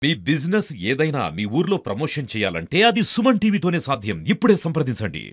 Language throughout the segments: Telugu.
మీ బిజినెస్ ఏదైనా మీ ఊర్లో ప్రమోషన్ చేయాలంటే అది సుమన్ టీవీతోనే సాధ్యం. ఇప్పుడే సంప్రదించండి.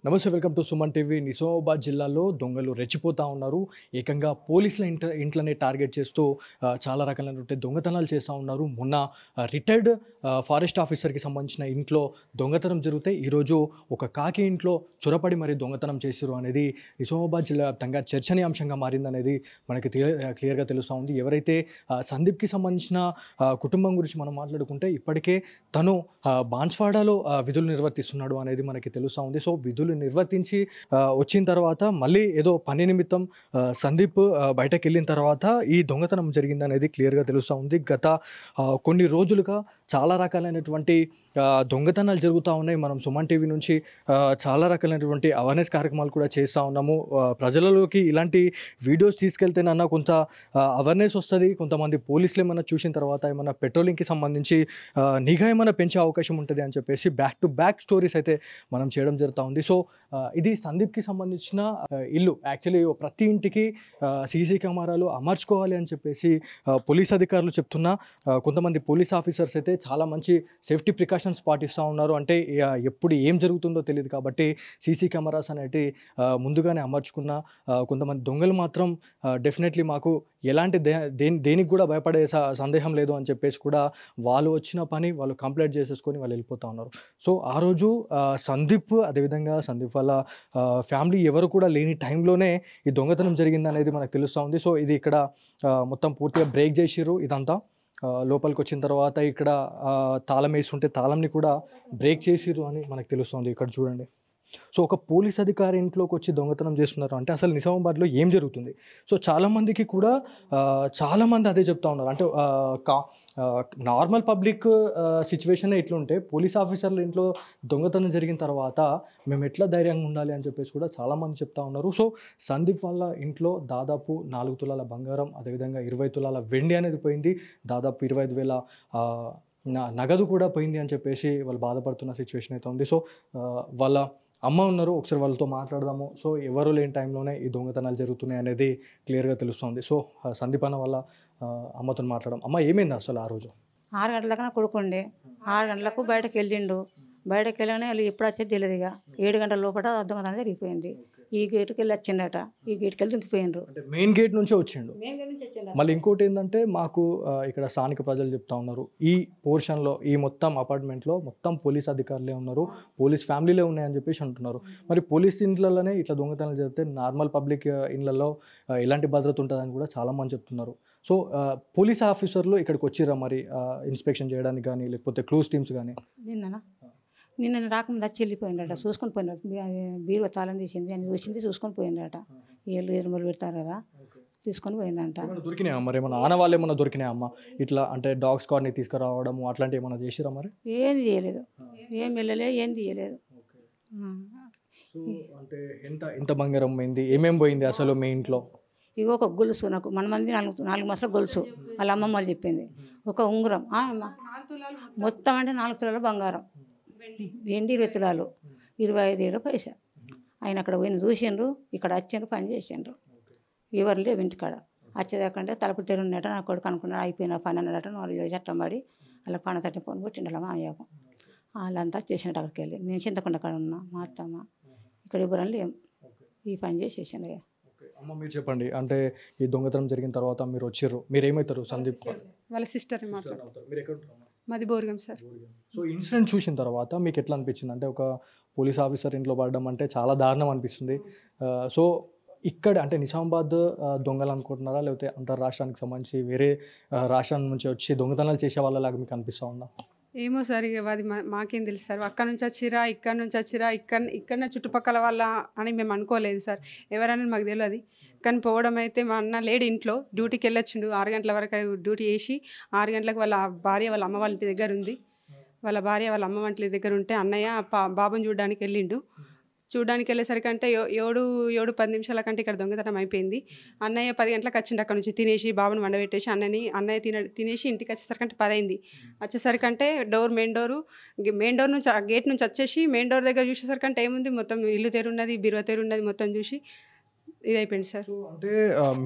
నమస్తే, welcome to Suman TV. Nizamabad జిల్లాలో దొంగలు రెచ్చిపోతూ ఉన్నారు. ఏకంగా పోలీసుల ఇంట్లోనే టార్గెట్ చేస్తూ చాలా రకాలైనటువంటి దొంగతనాలు చేస్తూ ఉన్నారు. మొన్న రిటైర్డ్ ఫారెస్ట్ ఆఫీసర్కి సంబంధించిన ఇంట్లో దొంగతనం జరిగితే ఈరోజు ఒక కాకి ఇంట్లో చొరపడి మరి దొంగతనం చేశారు అనేది నిజామాబాద్ జిల్లా వ్యాప్తంగా చర్చనీయాంశంగా మారిందనేది మనకి క్లియర్గా తెలుస్తూ ఉంది. ఎవరైతే సందీప్కి సంబంధించిన కుటుంబం గురించి మనం మాట్లాడుకుంటే ఇప్పటికే తను బాన్స్వాడలో విధులు నిర్వర్తిస్తున్నాడు అనేది మనకి తెలుస్తూ ఉంది. సో విధులు నిర్వర్తించి వచ్చిన తర్వాత మళ్ళీ ఏదో పని నిమిత్తం సందీప్ బయటకు వెళ్ళిన తర్వాత ఈ దొంగతనం జరిగిందనేది క్లియర్గా తెలుస్తూ ఉంది. గత కొన్ని రోజులుగా చాలా రకాలైనటువంటి దొంగతనాలు జరుగుతూ ఉన్నాయి. మనం సుమన్ టీవీ నుంచి చాలా రకాలైనటువంటి అవేర్నెస్ కార్యక్రమాలు కూడా చేస్తూ ఉన్నాము. ప్రజలలోకి ఇలాంటి వీడియోస్ తీసుకెళ్తేనన్నా కొంత అవేర్నెస్ వస్తుంది. కొంతమంది పోలీసులు ఏమైనా చూసిన తర్వాత ఏమైనా పెట్రోలింగ్కి సంబంధించి నిఘా ఏమైనా పెంచే అవకాశం ఉంటుంది అని చెప్పేసి బ్యాక్ టు బ్యాక్ స్టోరీస్ అయితే మనం చేయడం జరుగుతూ ఉంది. సో ఇది సందీప్కి సంబంధించిన ఇల్లు. యాక్చువల్లీ ప్రతి ఇంటికి సీసీ కెమెరాలు అమర్చుకోవాలి అని చెప్పేసి పోలీస్ అధికారులు చెప్తున్నా కొంతమంది పోలీస్ ఆఫీసర్స్ అయితే చాలా మంచి సేఫ్టీ ప్రికాషన్స్ పాటిస్తూ ఉన్నారు. అంటే ఎప్పుడు ఏం జరుగుతుందో తెలియదు కాబట్టి సీసీ కెమెరాస్ అనేవి ముందుగానే అమర్చుకున్న కొంతమంది దొంగలు మాత్రం డెఫినెట్లీ మాకు ఎలాంటి దేనికి కూడా భయపడే సందేహం లేదు అని చెప్పేసి కూడా వాళ్ళు వచ్చిన పని వాళ్ళు కంప్లీట్ చేసేసుకొని వాళ్ళు వెళ్ళిపోతూ ఉన్నారు. సో ఆ రోజు సందీప్, అదేవిధంగా సందీప్ వాళ్ళ ఫ్యామిలీ ఎవరు కూడా లేని టైంలోనే ఈ దొంగతనం జరిగిందనేది మనకు తెలుస్తూ ఉంది. సో ఇది ఇక్కడ మొత్తం పూర్తిగా బ్రేక్ చేసిర్రు. ఇదంతా లోపలికి వచ్చిన తర్వాత ఇక్కడ తాళం వేస్తుంటే తాళంని కూడా బ్రేక్ చేసిర్రు అని మనకు తెలుస్తుంది. ఇక్కడ చూడండి. సో ఒక పోలీస్ అధికారి ఇంట్లోకి వచ్చి దొంగతనం చేస్తున్నారు అంటే అసలు నిజామాబాద్లో ఏం జరుగుతుంది? సో చాలామందికి కూడా చాలామంది అదే చెప్తా ఉన్నారు. అంటే నార్మల్ పబ్లిక్ సిచ్యువేషన్ ఇట్లుంటే పోలీస్ ఆఫీసర్ల ఇంట్లో దొంగతనం జరిగిన తర్వాత మేము ఎట్లా ధైర్యంగా ఉండాలి అని చెప్పేసి కూడా చాలామంది చెప్తా ఉన్నారు. సో సందీప్ వాళ్ళ ఇంట్లో దాదాపు 4 తులాల బంగారం, అదేవిధంగా 20 తులాల వెండి అనేది పోయింది. దాదాపు 25,000 నగదు కూడా పోయింది అని చెప్పేసి వాళ్ళు బాధపడుతున్న సిచ్యువేషన్ అయితే ఉంది. సో వాళ్ళ అమ్మ ఉన్నారు, ఒకసారి వాళ్ళతో మాట్లాడదాము. సో ఎవరు లేని టైంలోనే ఈ దొంగతనాలు జరుగుతున్నాయి అనేది క్లియర్గా తెలుస్తుంది. సో సందీప్ అన్న వాళ్ళ అమ్మతో మాట్లాడడం. అమ్మ, ఏమైంది అసలు ఆ రోజు? 6 గంటలకు నా కొడుకుండే 6 గంటలకు బయటకు వెళ్ళిండు. బయటకు వెళ్ళగానే వాళ్ళు ఎప్పుడు వచ్చేది తెలియదు. ఇక 7 గంటల లోపల దొంగతనం జరిగిపోయింది. ఈ గేటుకి వెళ్ళి వచ్చిండట, ఈ గేటుకి వెళ్ళి దుంకిపోయిండ్రు. మెయిన్ గేట్ నుంచే వచ్చిండు. మళ్ళీ ఇంకోటి ఏంటంటే మాకు ఇక్కడ స్థానిక ప్రజలు చెప్తా ఉన్నారు, ఈ పోర్షన్లో ఈ మొత్తం అపార్ట్మెంట్లో మొత్తం పోలీస్ అధికారులే ఉన్నారు, పోలీస్ ఫ్యామిలీలే ఉన్నాయని చెప్పేసి అంటున్నారు. మరి పోలీస్ ఇంట్లలోనే ఇట్లా దొంగతనాలు జరిగితే నార్మల్ పబ్లిక్ ఇళ్లలో ఎలాంటి భద్రత ఉంటుందని కూడా చాలామంది చెప్తున్నారు. సో పోలీస్ ఆఫీసర్లు ఇక్కడికి వచ్చిర్రా మరి ఇన్స్పెక్షన్ చేయడానికి కానీ, లేకపోతే క్లూస్ టీమ్స్ కానీ? నిన్న రాకముందు వచ్చి వెళ్ళిపోయిందట, చూసుకొని పోయినట. బీరువా తాళం తీసింది అని చూసింది, చూసుకొని పోయిందట. ఏళ్ళు ఎరుమలు పెడతారు కదా, తీసుకొని పోయిందంట. దొరికినాయా మరి? ఏమన్నా ఆనవాళ్ళు ఏమన్నా దొరికినాయా అమ్మ? ఇట్లా అంటే డాగ్ స్క్వాడ్ని తీసుకురావడము అట్లాంటివి ఏమన్నా చేసిరా మరి? ఏం చేయలేదు, ఏం వెళ్ళలేదు, ఏం తీయలేదు. అంటే ఎంత బంగారం పోయింది, ఏమేమి పోయింది అసలు మీ ఇంట్లో? ఇగో ఒక గొలుసు, నాకు మన మంది 4 మాసాల గొలుసు వాళ్ళ అమ్మమ్మ వాళ్ళు చెప్పింది. ఒక ఉంగరం మొత్తం అంటే 4 తులాల బంగారం, వెండి 20 తులాలు, 25,000 పైసా. ఆయన అక్కడ పోయిన చూసిండ్రు, ఇక్కడ వచ్చిండ్రు, పని చేసిండ్రు. ఎవరు లేవు ఇంటికాడ. వచ్చేదాకంటే తలుపులు తెరున్నట. నా కొడుకు అనుకున్నాడు అయిపోయిన పని అన్నాడట. వాళ్ళు చట్టం పడి అలా పని తట్టి పోని కొట్టిండు అలా మామయ్యకు. వాళ్ళంతా చేసినట్టు అక్కడికి వెళ్ళి నేను చింతకుండా అక్కడ ఉన్నా, మా అత్తమ్మ ఇక్కడ ఎవరం లేము, ఈ పని చేసేసాను. అమ్మ, మీరు చెప్పండి. అంటే ఈ దొంగతనం జరిగిన తర్వాత మీరు వచ్చిర్రు, మీరు ఏమవుతారు? సందీప్ వాళ్ళ సిస్టర్ మాట్లాడతారు. మాది బోర్గం సార్. సో ఇన్సిడెంట్ చూసిన తర్వాత మీకు ఎట్లా అనిపించింది? అంటే ఒక పోలీస్ ఆఫీసర్ ఇంట్లో పడడం అంటే చాలా దారుణం అనిపిస్తుంది. సో ఇక్కడ అంటే నిజామాబాద్ దొంగలు అనుకుంటున్నారా, లేకపోతే అంతర్రాష్ట్రానికి సంబంధించి వేరే రాష్ట్రం నుంచి వచ్చి దొంగతనాలు చేసే వాళ్ళలాగా మీకు అనిపిస్తూ ఉందా? ఏమో సార్, ఇక అది మాకేం తెలుసు సార్. అక్కడ నుంచి వచ్చిరా, ఇక్కడ నుంచి వచ్చిరా, ఇక్కడ చుట్టుపక్కల వాళ్ళ అని మేము అనుకోలేదు సార్. ఎవరైనా మాకు తెలియదు. కానీ పోవడం అయితే మా అన్న లేడు ఇంట్లో, డ్యూటీకి వెళ్ళొచ్చిండు. 6 గంటల వరకు డ్యూటీ చేసి 6 గంటలకు వాళ్ళ భార్య వాళ్ళ అమ్మ వాళ్ళ ఇంటి దగ్గర ఉంది. వాళ్ళ భార్య వాళ్ళ అమ్మ వంటి దగ్గర ఉంటే అన్నయ్య బాబుని చూడడానికి వెళ్ళిండు. చూడడానికి వెళ్ళేసరికి అంటే 7-10 నిమిషాల కంటే ఇక్కడ దొంగతనం అయిపోయింది. అన్నయ్య 10 గంటలకు వచ్చిండు అక్కడ నుంచి తినేసి బాబుని వండబెట్టేసి అన్నయ్య తినేసి ఇంటికి వచ్చేసరికి అంటే 10 అయింది. వచ్చేసరికి అంటే మెయిన్ డోర్ నుంచి గేట్ నుంచి వచ్చేసి మెయిన్ డోర్ దగ్గర చూసేసరికి అంటే ఏముంది మొత్తం ఇల్లు తెరున్నది, బీరువా తెరున్నది, మొత్తం చూసి ఇది అయిపోయింది సార్. సో అంటే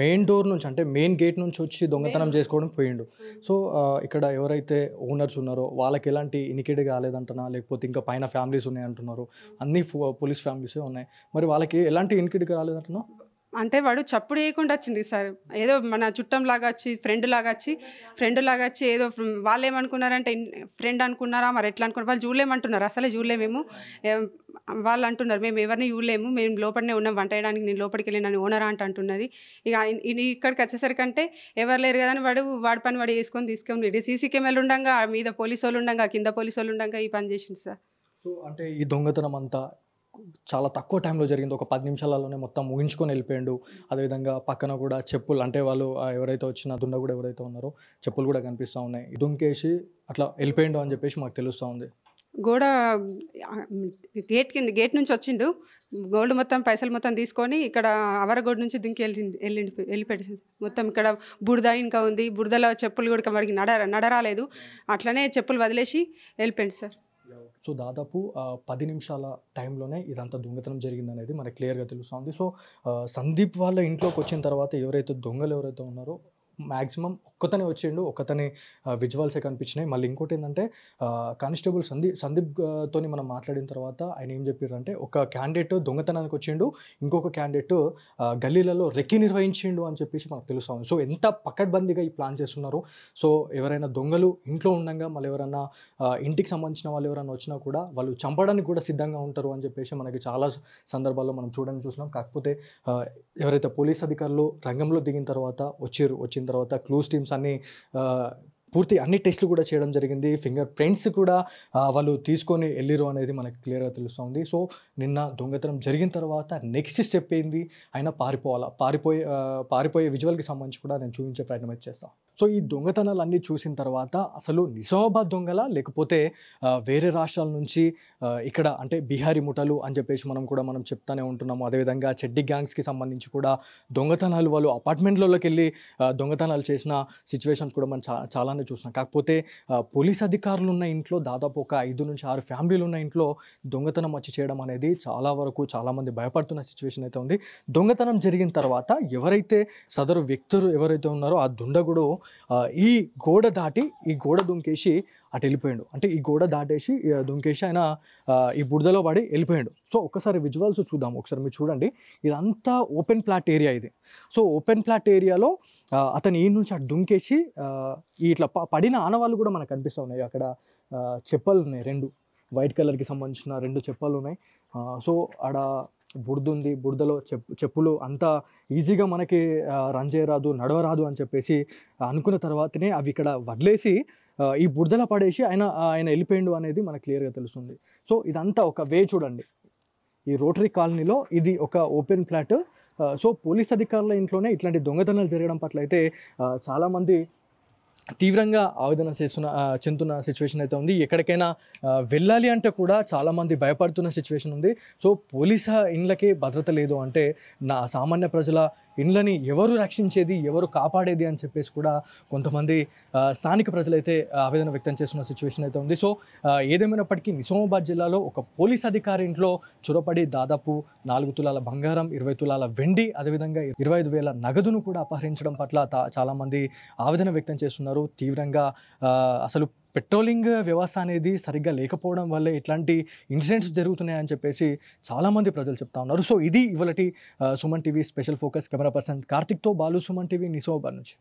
మెయిన్ డోర్ నుంచి అంటే మెయిన్ గేట్ నుంచి వచ్చి దొంగతనం చేసుకోవడం పోయిండు. సో ఇక్కడ ఎవరైతే ఓనర్స్ ఉన్నారో వాళ్ళకి ఎలాంటి ఇనికేట్ కాలేదంటున్నా, లేకపోతే ఇంకా పైన ఫ్యామిలీస్ ఉన్నాయి అంటున్నారు, అన్ని పోలీస్ ఫ్యామిలీసే ఉన్నాయి, మరి వాళ్ళకి ఎలాంటి ఇనికేట్ కాలేదంటున్నా? అంటే వాడు చప్పుడు చేయకుండా వచ్చింది సార్. ఏదో మన చుట్టం లాగా వచ్చి ఫ్రెండ్ లాగా వచ్చి ఏదో వాళ్ళు ఏమనుకున్నారంటే ఫ్రెండ్ అనుకున్నారా మరి ఎట్లా అనుకున్నారు వాళ్ళు చూడలేమంటున్నారు. అసలే చూడలేమేమో వాళ్ళు అంటున్నారు మేము ఎవరిని చూడలేము, మేము లోపలనే ఉన్నాం, వంట వేయడానికి నేను లోపలికి వెళ్ళి నన్ను ఓనరా అంటున్నది. ఇక ఇక్కడికి వచ్చేసరికి అంటే ఎవరు లేరు కదా అని వాడి పని వాడు తీసుకొని సీసీ కెమెరాలు ఉండగా మీద పోలీసు వాళ్ళు ఉండగా కింద పోలీసు వాళ్ళు ఉండగా ఈ పని చేసింది సార్. సో అంటే ఈ దొంగతనం అంతా చాలా తక్కువ టైంలో జరిగింది, ఒక 10 నిమిషాలలోనే మొత్తం ముగించుకొని వెళ్ళిపోయాడు. అదేవిధంగా పక్కన కూడా చెప్పులు, అంటే వాళ్ళు ఎవరైతే వచ్చిన దుండ కూడా ఎవరైతే ఉన్నారో చెప్పులు కూడా కనిపిస్తూ ఉన్నాయి. దుంకేసి అట్లా వెళ్ళిపోయాడు అని చెప్పేసి మాకు తెలుస్తూ ఉంది. గోడ గేట్ నుంచి వచ్చిండు, గోల్డ్ మొత్తం పైసలు మొత్తం తీసుకొని ఇక్కడ అవరగోడ నుంచి దుంకి వెళ్ళిపెట్టేసి మొత్తం ఇక్కడ బురద ఇంకా ఉంది, బురదలో చెప్పులు కూడా వాడికి నడరాలేదు, అట్లనే చెప్పులు వదిలేసి వెళ్ళిపోయింది సార్. సో దాదాపు 10 నిమిషాల టైంలోనే ఇదంతా దొంగతనం జరిగిందనేది మనకు క్లియర్గా తెలుస్తుంది. సో సందీప్ వాళ్ళ ఇంట్లోకి వచ్చిన తర్వాత ఎవరైతే దొంగలు ఎవరైతే ఉన్నారో మ్యాక్సిమం ఒక్కతనే వచ్చిండు, ఒక్కతనే విజువల్సే కనిపించినాయి. మళ్ళీ ఇంకోటి ఏంటంటే కానిస్టేబుల్ సందీప్ తోని మనం మాట్లాడిన తర్వాత ఆయన ఏం చెప్పారంటే ఒక క్యాండిడేట్ దొంగతనానికి వచ్చిండు, ఇంకొక క్యాండిడేట్ గల్లీలలో రెక్కి నిర్వహించిండు అని చెప్పేసి మనకు తెలుస్తుంది. సో ఎంత పకడ్బందీగా ఈ ప్లాన్ చేస్తున్నారు. సో ఎవరైనా దొంగలు ఇంట్లో ఉండగా మళ్ళీ ఎవరైనా ఇంటికి సంబంధించిన వాళ్ళు ఎవరైనా వచ్చినా కూడా వాళ్ళు చంపడానికి కూడా సిద్ధంగా ఉంటారు అని చెప్పేసి మనకి చాలా సందర్భాల్లో మనం చూసినాం. కాకపోతే ఎవరైతే పోలీస్ అధికారులు రంగంలో దిగిన తర్వాత వచ్చిన తర్వాత క్లూస్ టీమ్స్ అన్ని పూర్తి అన్ని టెస్టులు కూడా చేయడం జరిగింది. ఫింగర్ ప్రింట్స్ కూడా వాళ్ళు తీసుకొని వెళ్ళిరు అనేది మనకు క్లియర్గా తెలుస్తుంది. సో నిన్న దొంగతనం జరిగిన తర్వాత నెక్స్ట్ స్టెప్ ఏంది, అయినా పారిపోయే విజువల్కి సంబంధించి కూడా నేను చూపించే ప్రయత్నం అయితే చేస్తాను. సో ఈ దొంగతనాలు అన్నీ చూసిన తర్వాత అసలు నిజామాబాద్ దొంగల లేకపోతే వేరే రాష్ట్రాల నుంచి ఇక్కడ అంటే బీహారీ ముఠాలు అని చెప్పేసి మనం చెప్తానే ఉంటున్నాము. అదేవిధంగా చెడ్డి గ్యాంగ్స్కి సంబంధించి కూడా దొంగతనాలు వాళ్ళు అపార్ట్మెంట్లలోకి వెళ్ళి దొంగతనాలు చేసిన సిచ్యువేషన్స్ కూడా మనం చాలానే చూస్తున్నాం. కాకపోతే పోలీస్ అధికారులు ఉన్న ఇంట్లో దాదాపు ఒక 5 నుంచి 6 ఫ్యామిలీలు ఉన్న ఇంట్లో దొంగతనం వచ్చి చేయడం అనేది చాలా వరకు చాలామంది భయపడుతున్న సిచ్యువేషన్ అయితే ఉంది. దొంగతనం జరిగిన తర్వాత ఎవరైతే సదరు వ్యక్తులు ఎవరైతే ఉన్నారో ఆ దుండగుడు ఈ గోడ దుంకేసి అటు వెళ్ళిపోయాడు. అంటే ఈ గోడ దాటేసి దుంకేసి ఆయన ఈ బురదలో పడి వెళ్ళిపోయాడు. సో ఒకసారి విజువల్స్ చూద్దాం, ఒకసారి మీరు చూడండి. ఇదంతా ఓపెన్ ప్లాట్ ఏరియా ఇది. సో ఓపెన్ ప్లాట్ ఏరియాలో అతను ఈ నుంచి అటు దుంకేసి ఇట్లా పడిన ఆనవాళ్ళు కూడా మనకు కనిపిస్తూ ఉన్నాయి. అక్కడ చెప్పలు ఉన్నాయి, 2 వైట్ కలర్కి సంబంధించిన 2 చెప్పలు ఉన్నాయి. సో ఆడ బురద ఉంది, బురదలో చెప్పులు అంత ఈజీగా మనకి రన్ చేయరాదు, నడవరాదు అని చెప్పేసి అనుకున్న తర్వాతనే అవి ఇక్కడ వదిలేసి ఈ బురదలో పడేసి ఆయన వెళ్ళిపోయిండు అనేది మనకు క్లియర్గా తెలుస్తుంది. సో ఇదంతా ఒక వే చూడండి, ఈ రోటరీ కాలనీలో ఇది ఒక ఓపెన్ ప్లాట్. సో పోలీస్ అధికారుల ఇంట్లోనే ఇట్లాంటి దొంగతనాలు జరగడం పట్ల అయితే చాలామంది తీవ్రంగా ఆవేదన చెందుతున్న సిచ్యువేషన్ అయితే ఉంది. ఎక్కడికైనా వెళ్ళాలి అంటే కూడా చాలామంది భయపడుతున్న సిచ్యువేషన్ ఉంది. సో పోలీసు ఇండ్లకి భద్రత లేదు అంటే నా సామాన్య ప్రజల ఇండ్లని ఎవరు రక్షించేది, ఎవరు కాపాడేది అని చెప్పేసి కూడా కొంతమంది స్థానిక ప్రజలైతే ఆవేదన వ్యక్తం చేస్తున్న సిచ్యువేషన్ అయితే ఉంది. సో ఏదేమైనప్పటికీ నిజామాబాద్ జిల్లాలో ఒక పోలీస్ అధికారి ఇంట్లో చొరబడి దాదాపు 4 తులాల బంగారం, 20 తులాల వెండి, అదేవిధంగా 25,000 నగదును కూడా అపహరించడం పట్ల చాలామంది ఆవేదన వ్యక్తం చేస్తున్నారు. తీవ్రంగా అసలు పెట్రోలింగ్ వ్యవస్థ అనేది సరిగ్గా లేకపోవడం వల్లే ఇట్లాంటి ఇన్సిడెంట్స్ జరుగుతున్నాయని చెప్పేసి చాలామంది ప్రజలు చెప్తా ఉన్నారు. సో ఇది ఇవాళటి Suman TV special focus. Camera person కార్తిక్తో బాలు, సుమన్ టీవీ, నిజామాబాద్ నుంచి.